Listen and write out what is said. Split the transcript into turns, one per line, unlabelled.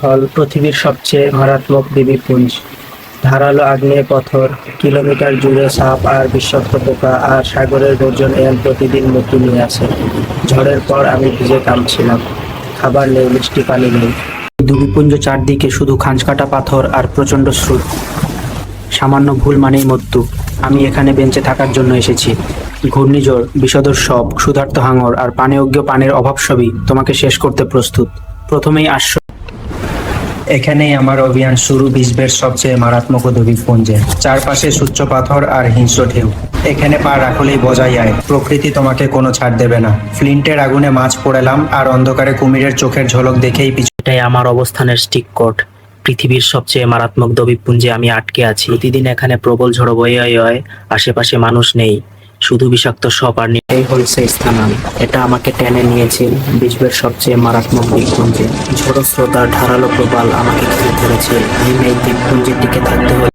হল পৃথিবীর সবচেয়ে মারাত্মক দ্বীপপুঞ্জ। ধারালো আগ্নেয় পাথর, কিলোমিটার জুড়ে সাপ আর বিষাক্ত পোকা, আর সাগরের গর্জন এল প্রতিদিন মৃত্যু নিয়ে আসে। ঝড়ের পর আমি ভিজে কাঁপছিলাম। খাবার নেই, মিষ্টি পানি নেই। দ্বীপপুঞ্জ চারদিকে শুধু খাঁজকাটা পাথর আর প্রচণ্ড স্রোত। সামান্য ভুল মানেই মৃত্যু। আমি এখানে বেঁচে থাকার জন্য এসেছি। ঘূর্ণিঝড়, বিষধর সাপ, ক্ষুধার্ত হাঙর আর পানীয়যোগ্য পানির অভাব সবই তোমাকে শেষ করতে প্রস্তুত। প্রথমেই এখানেই আমার অভিযান শুরু বিশ্বের সবচেয়ে মারাত্মক দ্বীপপুঞ্জে। চারপাশে সূচ্য পাথর আর হিংস্র ঢেউ। এখানে পা রাখলেই বোঝা যায় প্রকৃতি তোমাকে কোনো ছাড় দেবে না। ফ্লিন্টের আগুনে মাছ পোড়ালাম আর অন্ধকারে কুমিরের চোখের ঝলক দেখেই এটাই আমার অবস্থানের স্টিক কোড। পৃথিবীর সবচেয়ে মারাত্মক দ্বীপপুঞ্জে আমি আটকে আছি। প্রতিদিন এখানে প্রবল ঝড় বয়ে হয়, আশেপাশে মানুষ নেই, শুধু বিষাক্ত সাপ আর এই হল সেই স্থান। এটা আমাকে টেনে নিয়েছে বিশ্বের সবচেয়ে মারাত্মক দ্বীপপুঞ্জে। ঝড়ো স্রোত আর ধারালো প্রবাল আমাকে ঘিরে ধরেছে। এই দ্বীপপুঞ্জে টিকে থাকতে হলে